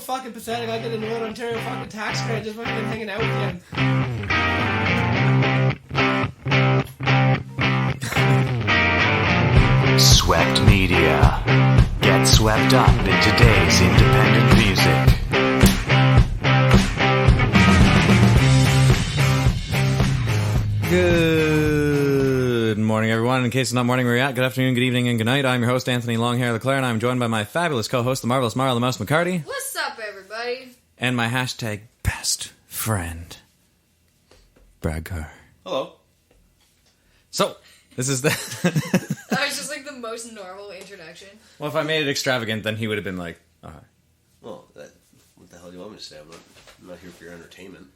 fucking pathetic. I get a Northern Ontario fucking tax credit just fucking hanging out with you. Swept Media. Get swept up in today's independent music. Good morning, everyone. In case it's not morning where you're at, good afternoon, good evening, and good night. I'm your host, Anthony Longhair Leclair, and I'm joined by my fabulous co-host, the marvelous Marla Mouse McHardy. What's up, everybody? And my hashtag best friend, Brad Carr. Hello. So, this is the... That was just like the most normal introduction. Well, if I made it extravagant, then he would have been like, oh, hi. Well, what the hell do you want me to say? I'm not here for your entertainment.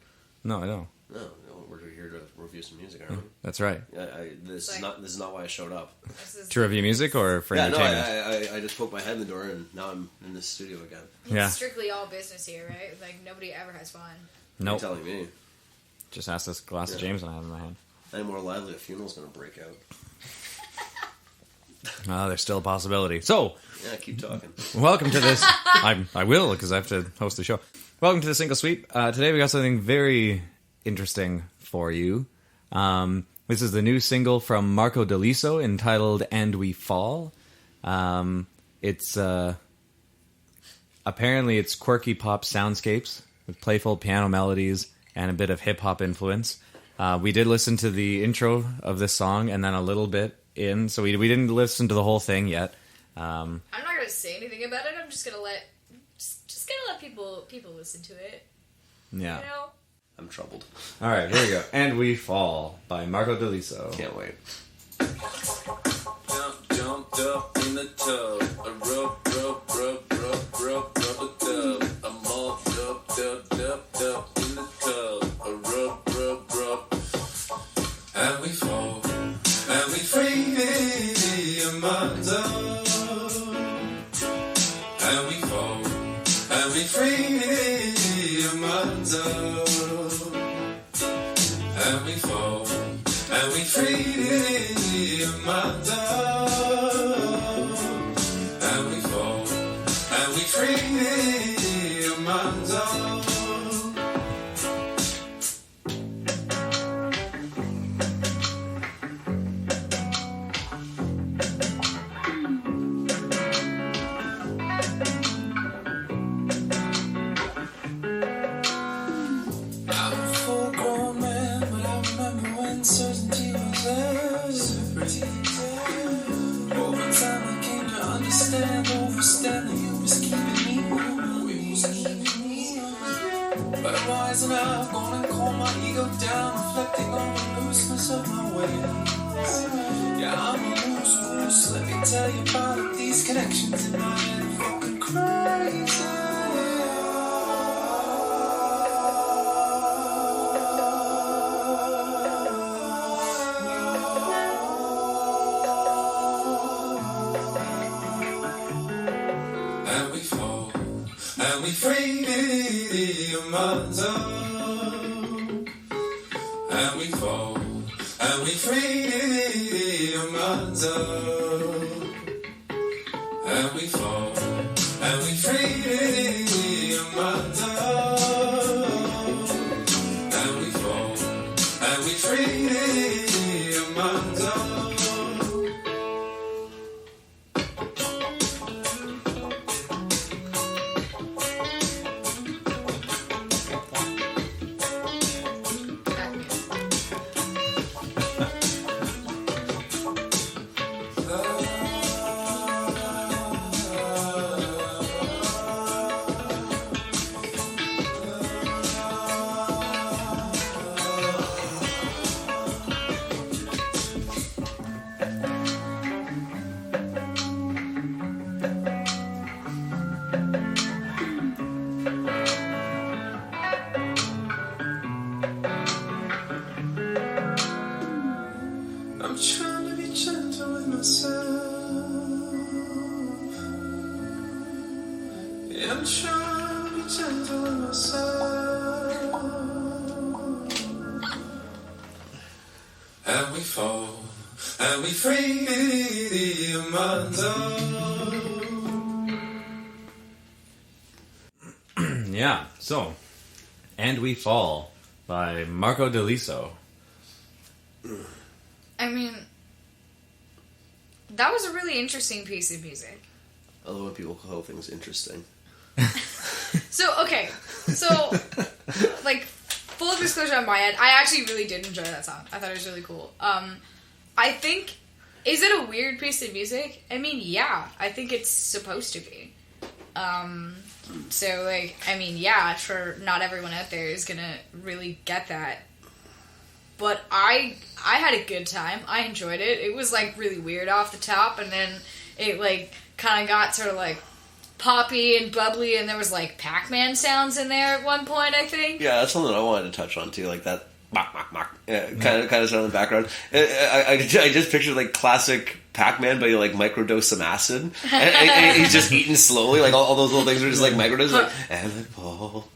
No, I don't. No, we're here to review some music, aren't we? That's right. This is not why I showed up. To review music or for entertainment? No, I just poked my head in the door and now I'm in this studio again. It's strictly all business here, right? Like, nobody ever has fun. Nope. You're telling me. Just ask this glass of Jameson I have in my hand. Any more lively, a funeral's going to break out. There's still a possibility. So, yeah, keep talking. Welcome to this. I will, because I have to host the show. Welcome to the Single Sweep. Today we got something very interesting for you. This is the new single from Marco DeLiso entitled "And We Fall." It's apparently it's quirky pop soundscapes with playful piano melodies and a bit of hip hop influence. We did listen to the intro of this song and then a little bit in, so we didn't listen to the whole thing yet. I'm not gonna say anything about it. I'm just gonna let people listen to it. Yeah. You know? I'm troubled. All right, here we go. "And We Fall" by Marco DeLiso. Can't wait. Jumped up in the tub. A rub a dub. I'm all dub in the tub. A rub. And we fall. And we free your mind up. And we fall. And we free your mind up. And we fall, and we free your mind up. And we fall, and we free your mind up. But I'm wise enough, gonna calm my ego down, reflecting on the looseness of my ways. Yeah, I'm a loose. Let me tell you about it. These connections in my head are fucking crazy. And we fall, and we free your minds up. And we fall, and we free your minds up. And we fall, and we free your minds up. And we fall, and we free your minds up. I'm trying to be gentle with myself. Yeah, I'm trying to be gentle with myself. And we fall, and we free your minds up. Yeah, so, And We Fall by Marco DeLiso. I mean, that was a really interesting piece of music. I love when people call things interesting. So, okay. So, like, full disclosure on my end, I actually really did enjoy that song. I thought it was really cool. I think, is it a weird piece of music? I mean, yeah. I think it's supposed to be. So, like, I mean, yeah, sure, not everyone out there is gonna really get that. But I had a good time. I enjoyed it. It was, like, really weird off the top, and then it, like, kind of got sort of, like, poppy and bubbly, and there was, like, Pac-Man sounds in there at one point, I think. Yeah, that's something I wanted to touch on, too, like that kind of sound in the background. I just pictured, like, classic Pac-Man, but he, like, microdose some acid, and he's just eating slowly, like, all those little things are just, like, microdose, like, and the pool,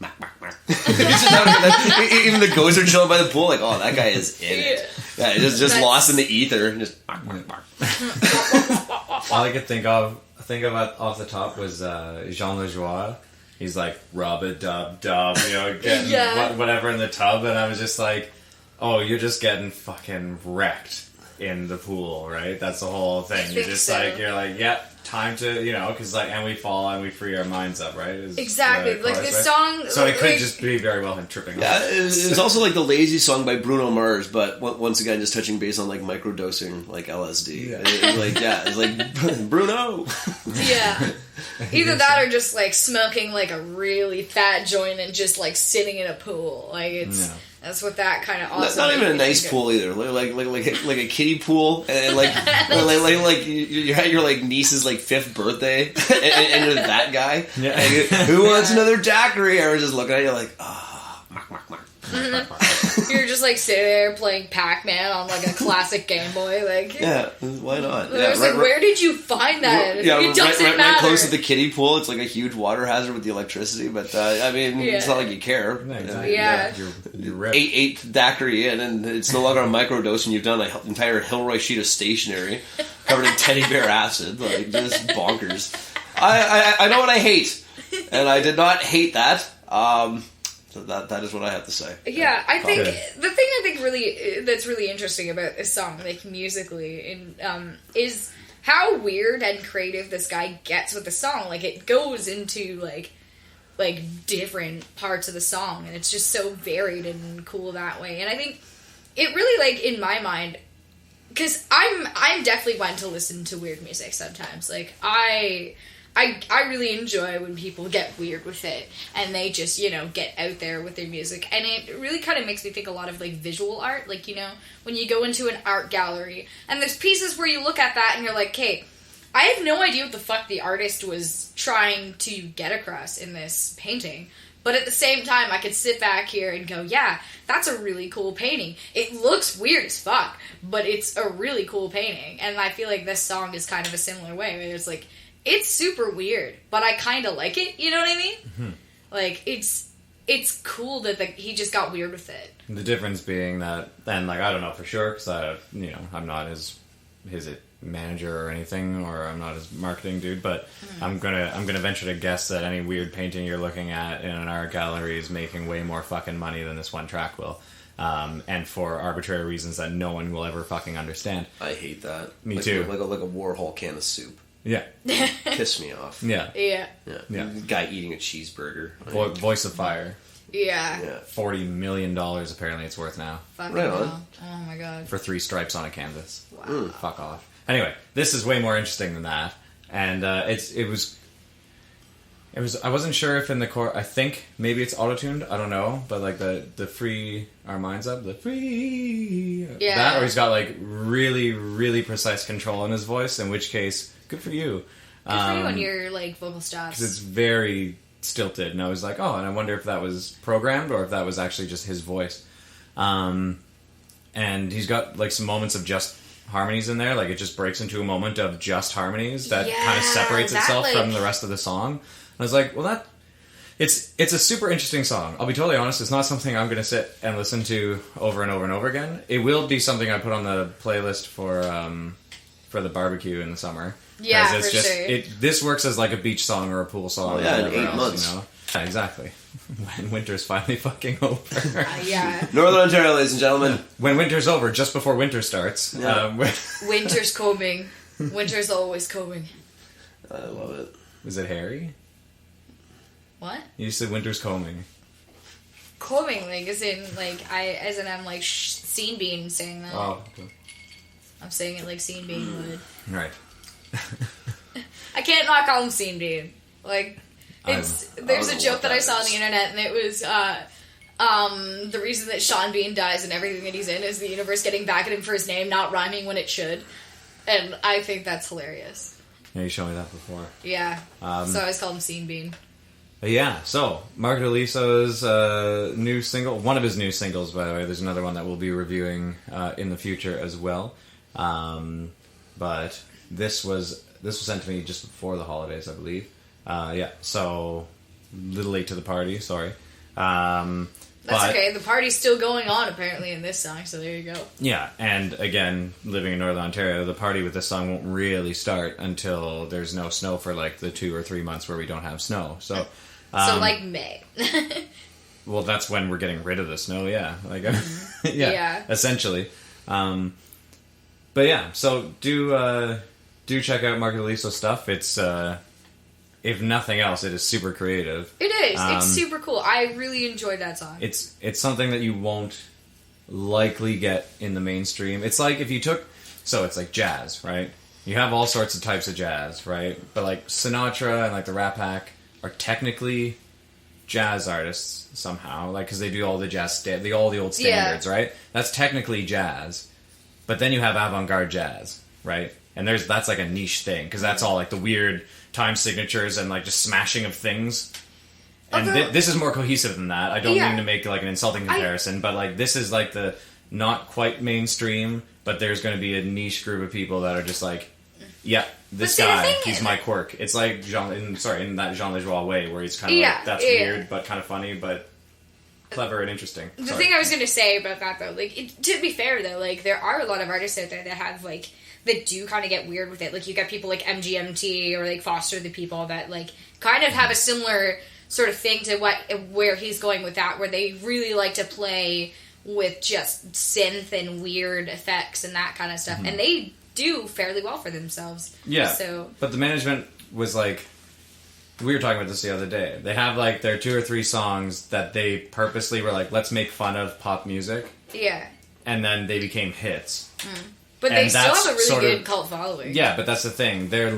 even the ghosts are chilling by the pool, like, oh, that guy is in it. Yeah, just lost in the ether, and just, All I could think of off the top was Jean Lajoie. He's like, rub-a-dub-dub, getting whatever in the tub, and I was just like, oh, you're just getting fucking wrecked in the pool, right? That's the whole thing. You're just like, time to, because like, and we fall and we free our minds up, right? Exactly. Like this song. So it could just be very well him tripping. Yeah, it's also like the Lazy song by Bruno Mars, but once again, just touching base on like microdosing, like LSD. Yeah. It's like Bruno. Yeah. Either that or just like smoking like a really fat joint and just like sitting in a pool. Like it's. Yeah. That's what that kind of also. Not even a nice pool either. Like a kiddie pool, and like you had your like niece's like 5th birthday, and you're that guy. Yeah. And who wants another daiquiri? I was just looking at you like, You're just like sitting there playing Pac-Man on like a classic Game Boy, like yeah, why not? Yeah, like, where did you find that? Yeah, it doesn't matter. Right close to the kiddie pool. It's like a huge water hazard with the electricity, but I mean, it's not like you care. Yeah, exactly. Yeah. You're ripped. 8 daiquiri in, and it's no longer a microdose, and you've done an entire Hilroy sheet of stationery covered in teddy bear acid, like just bonkers. I know what I hate, and I did not hate that. So that is what I have to say. Yeah, I think the thing I think really that's really interesting about this song, like musically, is how weird and creative this guy gets with the song. Like it goes into like different parts of the song, and it's just so varied and cool that way. And I think it really like in my mind, because I'm definitely one to listen to weird music sometimes. Like I really enjoy when people get weird with it and they just, get out there with their music. And it really kind of makes me think a lot of, like, visual art. Like, when you go into an art gallery and there's pieces where you look at that and you're like, okay, I have no idea what the fuck the artist was trying to get across in this painting. But at the same time, I could sit back here and go, yeah, that's a really cool painting. It looks weird as fuck, but it's a really cool painting. And I feel like this song is kind of a similar way, where it's like, it's super weird, but I kind of like it. You know what I mean? Mm-hmm. Like it's cool that he just got weird with it. The difference being that, and like I don't know for sure because I'm not his manager or anything, or I'm not his marketing dude. But I'm gonna venture to guess that any weird painting you're looking at in an art gallery is making way more fucking money than this one track will. And for arbitrary reasons that no one will ever fucking understand. I hate that. Me too. Like a Warhol can of soup. Yeah. Piss me off. Yeah. Guy eating a cheeseburger. Voice of Fire. Yeah. $40 million apparently it's worth now. Fucking right on. hell. Oh my god. For 3 stripes on a canvas. Wow. Fuck off. Anyway, this is way more interesting than that. And it was I wasn't sure if in the core, I think maybe it's auto-tuned, I don't know, but like the free our minds up, the free that, or he's got like really, really precise control in his voice, in which case, good for you. Good for you on your like vocal stops. Because it's very stilted, and I was like, oh, and I wonder if that was programmed or if that was actually just his voice. And he's got like some moments of just harmonies in there, like it just breaks into a moment of just harmonies that kind of separates itself from the rest of the song. I was like, well, it's a super interesting song. I'll be totally honest, it's not something I'm going to sit and listen to over and over and over again. It will be something I put on the playlist for the barbecue in the summer. Yeah, it's for sure. This works as like a beach song or a pool song. Oh, yeah, or in 8 else, months. Yeah, exactly. When winter's finally fucking over. Yeah. Northern Ontario, ladies and gentlemen. When winter's over, just before winter starts. Yeah. Winter's coming. Winter's always coming. I love it. Was it Harry? What? You said winter's combing. Combing, like, as in, I'm, like, Scene Bean saying that. Oh, okay. I'm saying it like Scene Bean would. Right. I can't not call him Scene Bean. Like, there's a joke that I saw on the internet, and it was, the reason that Sean Bean dies and everything that he's in is the universe getting back at him for his name not rhyming when it should. And I think that's hilarious. Yeah, you showed me that before. Yeah. So I always call him Scene Bean. Yeah, so Mark DeLiso's new single, one of his new singles, by the way. There's another one that we'll be reviewing in the future as well. But this was sent to me just before the holidays, I believe. Yeah, so a little late to the party. Sorry. That's okay. The party's still going on apparently in this song, so there you go. Yeah, and again, living in Northern Ontario, the party with this song won't really start until there's no snow for like the 2 or 3 months where we don't have snow. So like May. Well, that's when we're getting rid of the snow. Yeah, like yeah, essentially. But yeah, so do check out Mark DeLiso stuff. It's if nothing else, it is super creative. It is. It's super cool. I really enjoyed that song. It's something that you won't likely get in the mainstream. It's like if you took... So it's like jazz, right? You have all sorts of types of jazz, right? But like Sinatra and like the Rat Pack are technically jazz artists somehow. Like, because they do all the jazz... all the old standards, right? That's technically jazz. But then you have avant-garde jazz, right? And that's like a niche thing, because that's all like the weird time signatures and like just smashing of things. And this is more cohesive than that. I don't mean to make like an insulting comparison, but like this is like the not quite mainstream, but there's going to be a niche group of people that are just like, yeah, this guy, he's my quirk. It's like in that Jean Lajoie way, where he's kind of like, that's weird, but kind of funny, but clever and interesting. The thing I was going to say about that, though, like, to be fair, though, like, there are a lot of artists out there that have, like, that do kind of get weird with it. Like, you got people like MGMT or, like, Foster the People that, like, kind of have a similar sort of thing to where he's going with that, where they really like to play with just synth and weird effects and that kind of stuff. And they do fairly well for themselves. Yeah. So, but the management was like... We were talking about this the other day. They have, like, their 2 or 3 songs that they purposely were like, let's make fun of pop music. Yeah. And then they became hits. But they still have a really good cult following. Yeah, but that's the thing. They're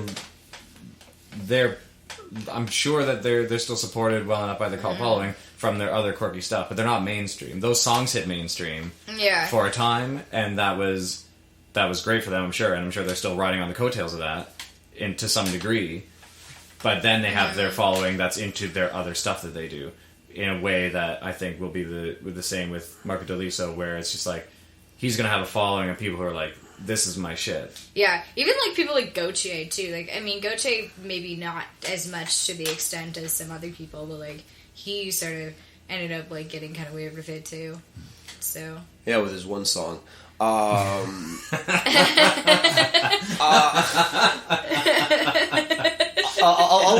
I'm sure that they're still supported well enough by the cult following from their other quirky stuff, but they're not mainstream. Those songs hit mainstream for a time, and that was great for them, I'm sure, and I'm sure they're still riding on the coattails of that to some degree. But then they have their following that's into their other stuff that they do in a way that I think will be the same with Marco DeLiso, where it's just like he's going to have a following of people who are like, this is my shit. Yeah, even like people like Gautier too. Like, I mean, Gautier maybe not as much to the extent as some other people, but like he sort of ended up like getting kind of weird with it too. So yeah, with his one song. I'll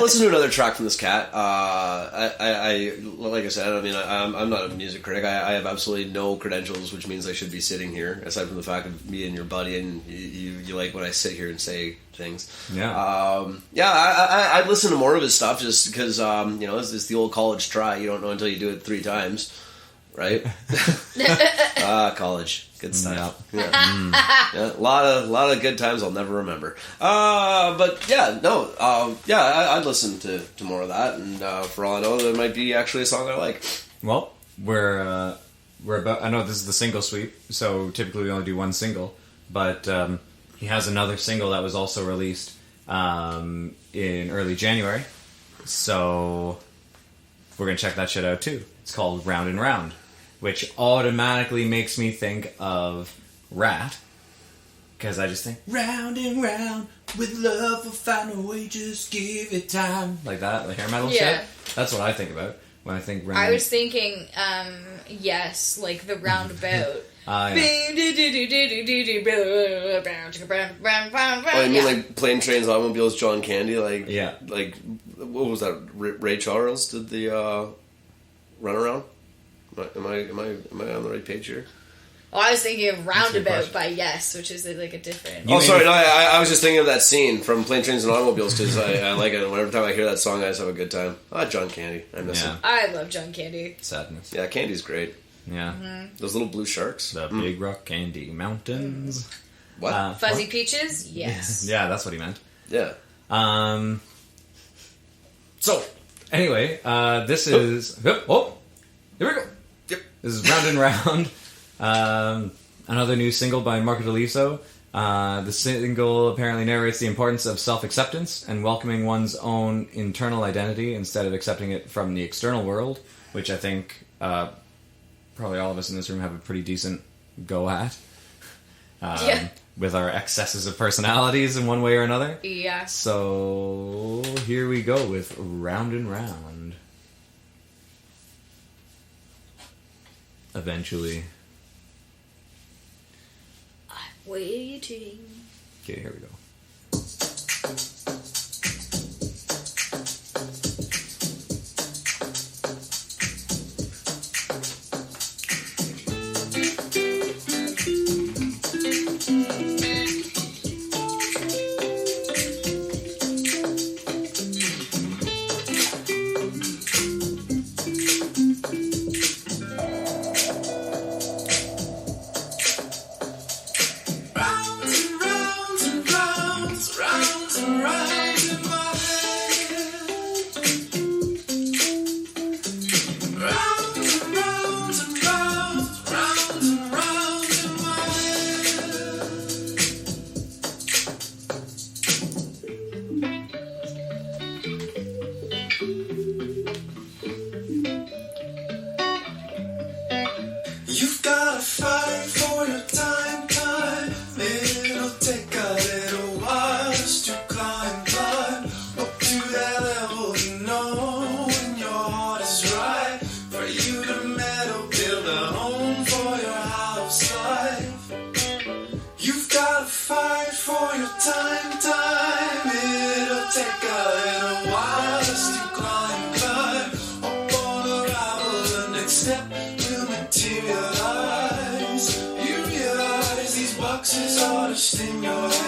listen to another track from this cat. I like I said, I mean, I'm not a music critic. I have absolutely no credentials, which means I should be sitting here, aside from the fact of me and your buddy, and you like when I sit here and say things. Yeah. I'd listen to more of his stuff just because, it's the old college try. You don't know until you do it 3 times. Right? College. Good stuff. Yeah. Yeah. A lot of good times I'll never remember. But yeah, no. I'd listen to more of that, and for all I know, there might be actually a song I like. Well, we're about... I know this is the single sweep, so typically we only do one single, but he has another single that was also released in early January, so we're going to check that shit out too. It's called Round and Round, which automatically makes me think of Rat, because I just think, round and round, with love we'll find a way, just give it time. Like that, like hair metal shit. That's what I think about when I think round. I was thinking, yes, like the roundabout. Oh, you mean like Plane, Trains, Automobiles, John Candy? Like what was that? Ray Charles did the Runaround. Am I on the right page here? Oh, I was thinking of Roundabout by Yes, which is like a different. Sorry. No, I was just thinking of that scene from Plane, Trains, and Automobiles because I like it. And every time I hear that song, I just have a good time. John Candy. I miss him. I love John Candy. Sadness. Yeah, Candy's great. Yeah. Those little blue sharks. The Big Rock Candy Mountains. What? Fuzzy Peaches? Yes. Yeah, that's what he meant. Yeah. So, anyway, this is... Oh! Here we go! Yep. This is Round and Round. Another new single by Marco DeLiso. The single apparently narrates the importance of self-acceptance and welcoming one's own internal identity instead of accepting it from the external world, which I think probably all of us in this room have a pretty decent go at. With our excesses of personalities in one way or another. Yeah. So, here we go with Round and Round. Eventually. I'm waiting. Okay, here we go. You've gotta fight for your time. It'll take a little while just to climb up to that level. You know when your heart is right for you to meddle, build a home for your house life. You've gotta fight for your time. It'll take a little while just to climb up on a rival. The next step will materialize. You realize these boxes are just in your head.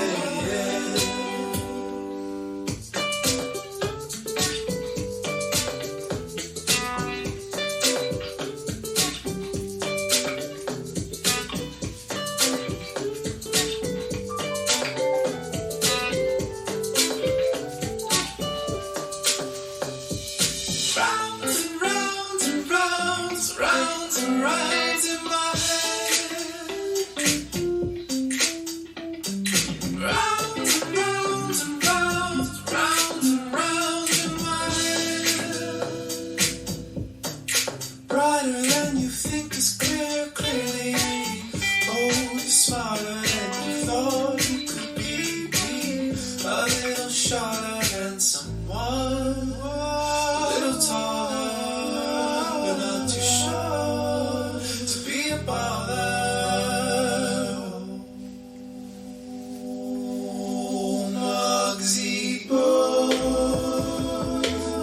Rounds and rounds and rounds, rounds and rounds in my head. Rounds and rounds and rounds, rounds and rounds in my head. Brighter than you think is clearly. Oh, you're smarter than you thought you could be. A little shorter than someone. A little taller, but not too short to be a baller. Oh, Mugsy boy,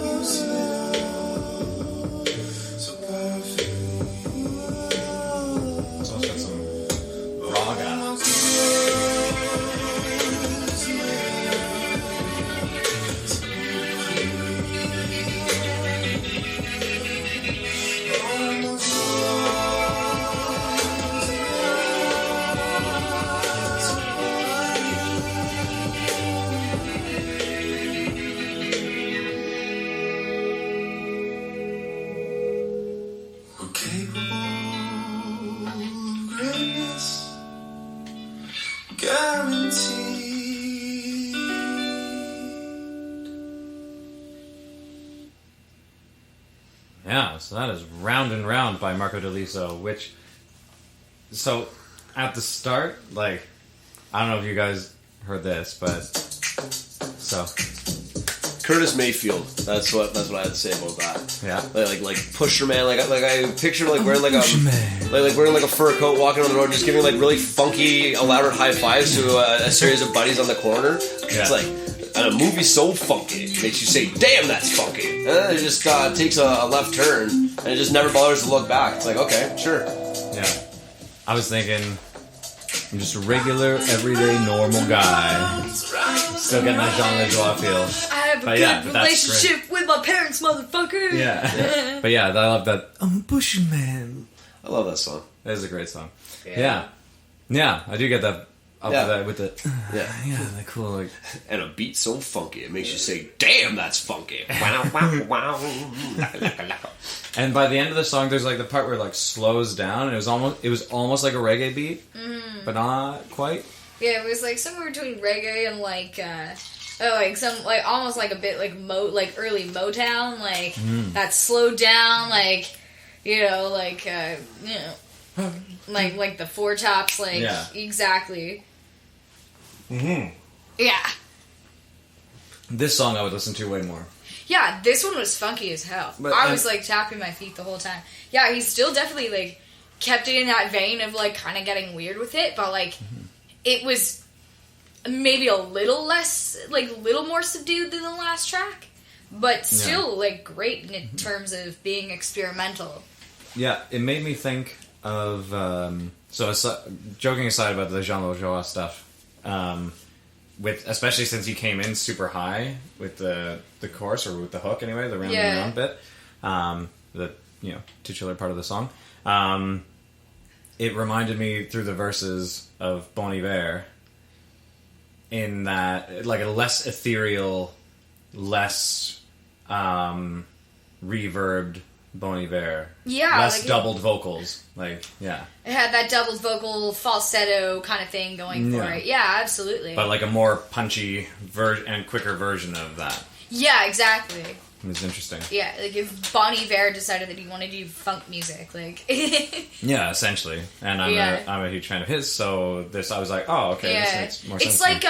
you smell so perfect. It's also got some raga. We're capable of greatness, guaranteed. Yeah, so that is Round and Round by Marco DeLiso, which... So, at the start, like, I don't know if you guys heard this, but... So, Curtis Mayfield. That's what I had to say about that. yeah. Like Pusher Man. Like I picture like wearing like a wearing like a fur coat, walking on the road, and just giving like really funky, elaborate high fives to a series of buddies on the corner. Yeah. It's like And a movie so funky makes you say, damn, that's funky. And then it just takes a left turn, and it just never bothers to look back. It's like, okay, sure. Yeah. I was thinking, I'm just a regular, everyday, normal guy. Still getting that Jean Lejoie feel. I have a good relationship with my parents, motherfucker. Yeah. But yeah, I love that. I'm a bushy man. I love that song. That is a great song. Yeah. Yeah, I do get that up to that with the... Yeah, like cool. Like, and a beat so funky, it makes you say, damn, that's funky. Wow, wow, wow. and by the end of the song, there's like the part where it like slows down, and it was almost like a reggae beat, but not quite. Yeah, it was like somewhere between reggae and like some like almost like a bit like early Motown, like that slowed down, like like like the Four Tops, like exactly. Mm-hmm. Yeah. This song I would listen to way more. Yeah, this one was funky as hell. But, I was like tapping my feet the whole time. Yeah, he still definitely like kept it in that vein of like kind of getting weird with it, but like it was maybe a little less, like a little more subdued than the last track, but still like great in terms of being experimental. Yeah, it made me think of joking aside about the Jean Lejoie stuff. With especially since he came in super high with the chorus or with the hook anyway, the round and round bit, the titular part of the song. It reminded me through the verses of Bon Iver in that like a less ethereal, less reverbed Bon Iver. Yeah. Less like doubled vocals. Like, yeah. It had that doubled vocal falsetto kind of thing going for it. Yeah, absolutely. But like a more punchy and quicker version of that. Yeah, exactly. It's interesting. Yeah, like if Bon Iver decided that he wanted to do funk music, like... yeah, essentially. And I'm a huge fan of his, so I was like, oh, okay, this makes more sense. It's like,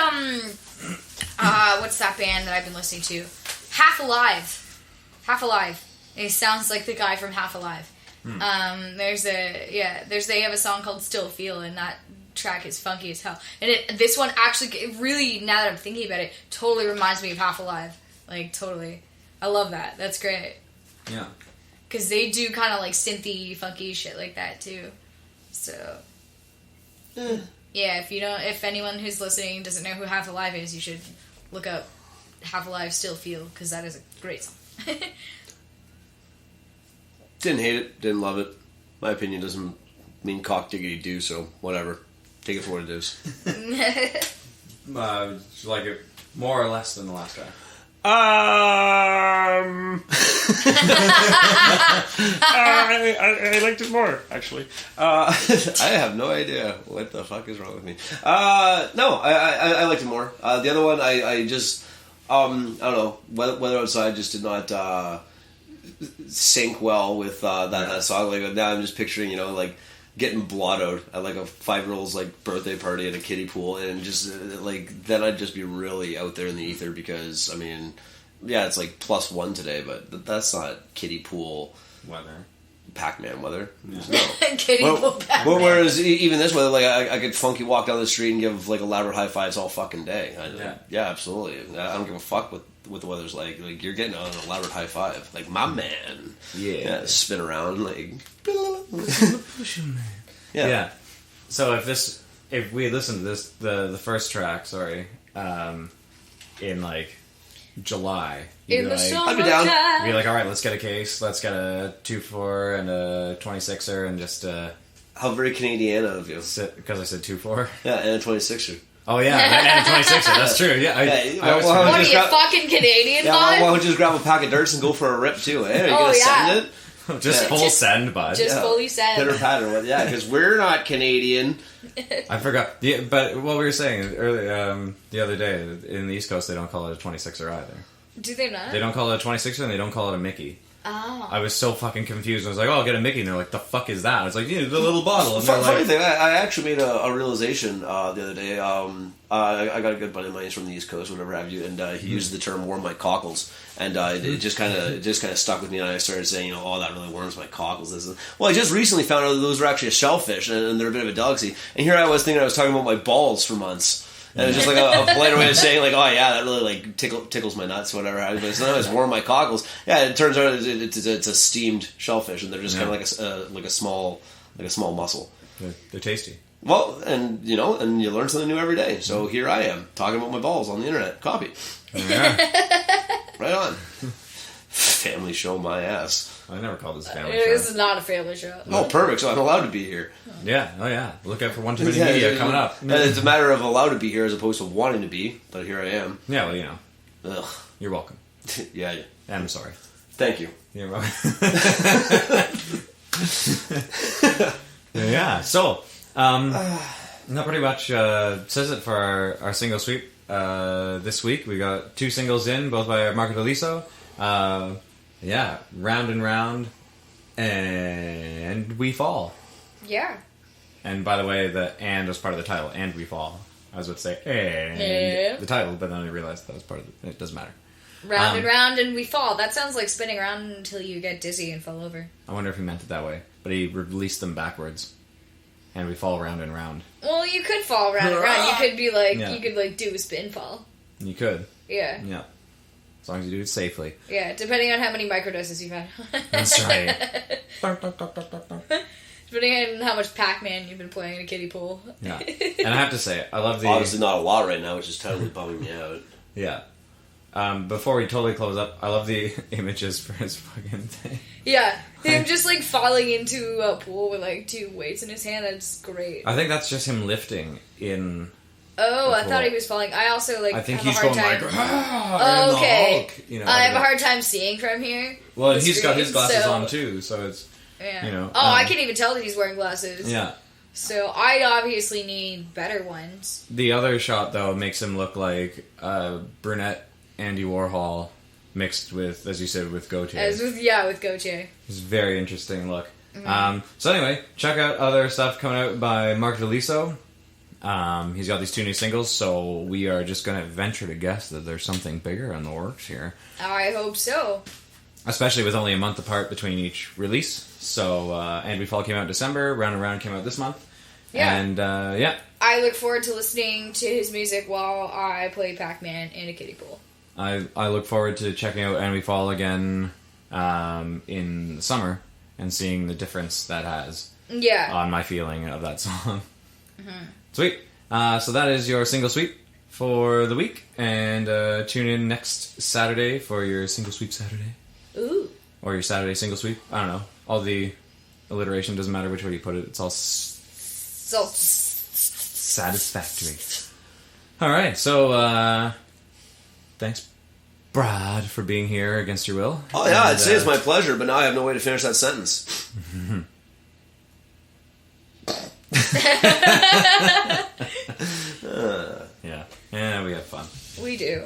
what's that band that I've been listening to? Half Alive. Half Alive. It sounds like the guy from Half Alive. They have a song called Still Feel, and that track is funky as hell. And this one actually, really, now that I'm thinking about it, totally reminds me of Half Alive. Like, totally. I love that. That's great. Yeah. Because they do kind of like synthy, funky shit like that too. So, yeah, if anyone who's listening doesn't know who Half Alive is, you should look up Half Alive Still Feel, because that is a great song. Didn't hate it, didn't love it. My opinion doesn't mean cock diggity do, so whatever. Take it for what it is. Like it more or less than the last guy. I liked it more, actually. I have no idea what the fuck is wrong with me. No, I liked it more. The other one, I just, I don't know, Weather Outside just did not sync well with that song. Like now I'm just picturing, like getting blottoed at like a 5-year-old's like birthday party at a kiddie pool, and just like then I'd just be really out there in the ether, because I mean, yeah, it's like +1 today, but that's not kiddie pool weather. Pac-Man weather. Yeah. No. Kiddie pool Pac-Man. Whereas even this weather, like I could funky walk down the street and give like elaborate high fives all fucking day. Yeah, absolutely. I don't give a fuck what the weather's like. Like you're getting on an elaborate high five, like my man. Yeah, spin around like. Yeah. So if we listen to this, the first track, in like July, in the I'd be down. You'd be like, all right, let's get a case, let's get a 2-4 and a 26er, and just how very Canadian of you. Because I said 2-4. Yeah, and a 26er. Oh yeah, and a 26er. That's true. Yeah, what are you, fucking Canadian? Yeah, why don't you just grab a pack of darts and go for a rip too? Are you gonna send it? Just full send, bud. Just fully send. Pitter patter. Yeah, because we're not Canadian. I forgot. Yeah, but what we were saying earlier, the other day, in the East Coast, they don't call it a 26er either. Do they not? They don't call it a 26er, and they don't call it a Mickey. Oh. I was so fucking confused. I was like, oh, I'll get a Mickey. And they're like, the fuck is that? I was like, the little bottle. And funny thing, I actually made a realization the other day. I got a good buddy of mine, he's from the East Coast, whatever have you, and he used the term warm my cockles. And it just kind of stuck with me, and I started saying, oh, that really warms my cockles. Well, I just recently found out that those were actually a shellfish, and they're a bit of a delicacy. And here I was thinking I was talking about my balls for months. And it's just like a polite way of saying, like, oh yeah, that really like tickles my nuts, whatever. But sometimes warm my cockles. Yeah, it turns out it's a steamed shellfish, and they're just kind of like a small mussel. They're tasty. Well, and you learn something new every day. So here I am talking about my balls on the internet. Copy. Yeah. Right on. Family show, my ass. I never called this a family This show. is not a family show. Oh, perfect. So I'm allowed to be here. Yeah. Oh yeah. Look out for One Too Many Media coming up. And it's a matter of allowed to be here as opposed to wanting to be. But here I am. Yeah. Well, Ugh. you're welcome. Yeah. And I'm sorry. Thank you. You're welcome. Yeah. So, that pretty much says it for our single sweep this week. We got 2 singles in, both by Marco DeLiso. Yeah, Round and Round, and We Fall. Yeah. And by the way, the "and" was part of the title, and We Fall. I was about to say Yeah. the title, but then I realized that was part of it. It doesn't matter. Round and round and we fall. That sounds like spinning around until you get dizzy and fall over. I wonder if he meant it that way, but he released them backwards, and we fall round and round. Well, you could fall round and round. You could be like, Yeah. you could like do a spin fall. You could, Yeah. yeah, as long as you do it safely. Yeah, depending on how many microdoses you've had. That's right. Depending on how much Pac-Man you've been playing in a kiddie pool. Yeah, and I have to say, I love the Obviously not a lot right now, which is totally bumming me out. yeah. Before we totally close up, I love the images for his fucking thing. Yeah, him just like falling into a pool with like 2 weights in his hand. That's great. I think that's just him lifting in. Oh, I Cool. thought he was falling. I also like. I think have he's a hard going time. like, Oh, okay. Hulk, you know, I have a like- hard time seeing from here. Well, and the he's got his screen, glasses so- on too, so it's Yeah. you know, Oh, I can't even tell that he's wearing glasses. yeah. So I obviously need better ones. The other shot though makes him look like brunette Andy Warhol mixed with, as you said, with Gautier. As with Gautier. It's a very interesting look. Mm-hmm. So anyway, check out other stuff coming out by Marco DeLiso. He's got these 2 new singles, so we are just going to venture to guess that there's something bigger in the works here. I hope so. Especially with only a month apart between each release. So, And We Fall came out in December, Round and Round came out this month. Yeah. And, yeah. I look forward to listening to his music while I play Pac-Man in a kiddie pool. I look forward to checking out And We Fall again in the summer and seeing the difference that has Yeah. on my feeling of that song. Sweet. So that is your single sweep for the week. And tune in next Saturday for your single sweep Saturday. Ooh. Or your Saturday single sweep. I don't know. All the alliteration doesn't matter which way you put it. It's all So, satisfactory. Alright, so thanks, Brad, for being here against your will. Oh yeah, And, I'd say it's my pleasure, but now I have no way to finish that sentence. Yeah. Yeah, we have fun. we do.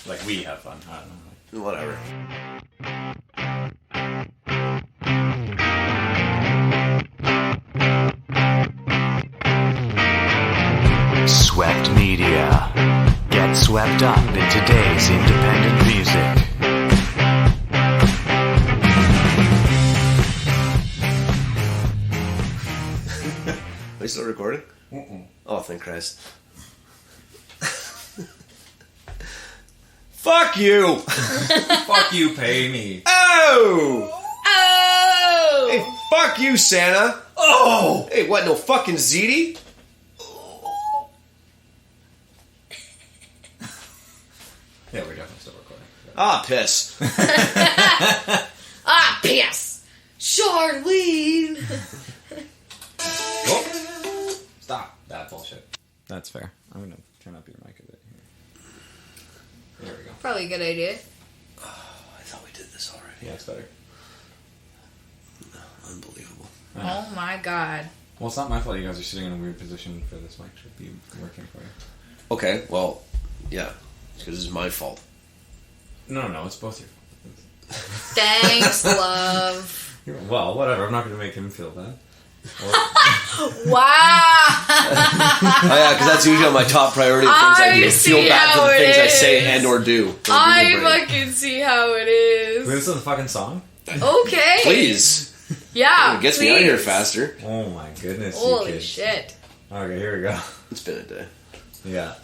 Like, we have fun. I don't know. Whatever. Swept Media. Get swept up in today's independent music. Are you still recording? Oh, thank Christ. Fuck you! Fuck you, pay me. Oh! Oh! Hey, fuck you, Santa! Oh! Hey, what, no fucking ziti? Yeah, we're definitely still recording. Ah, piss. Ah, piss! Charlene! Oh. Stop that bullshit. That's fair. I'm gonna turn up your mic a bit here. There we go. Probably a good idea. I thought we did this already. Yeah, it's better. Unbelievable. Oh my god. Well, it's not my fault you guys are sitting in a weird position for this mic to be working for you. Okay, well, yeah. Because it's my fault. No, it's both your fault. Thanks, love. Well, whatever. I'm not going to make him feel bad. Wow! Oh yeah, because that's usually on my top priority of things I I do. see Feel bad how for the it things I is. say and or do. I fucking see how it Wait, this is. is a fucking song? Okay. Please. Yeah. It gets me out of here please. faster. Oh my goodness, you Holy kid. shit. Okay, here we go. It's been a day. Yeah.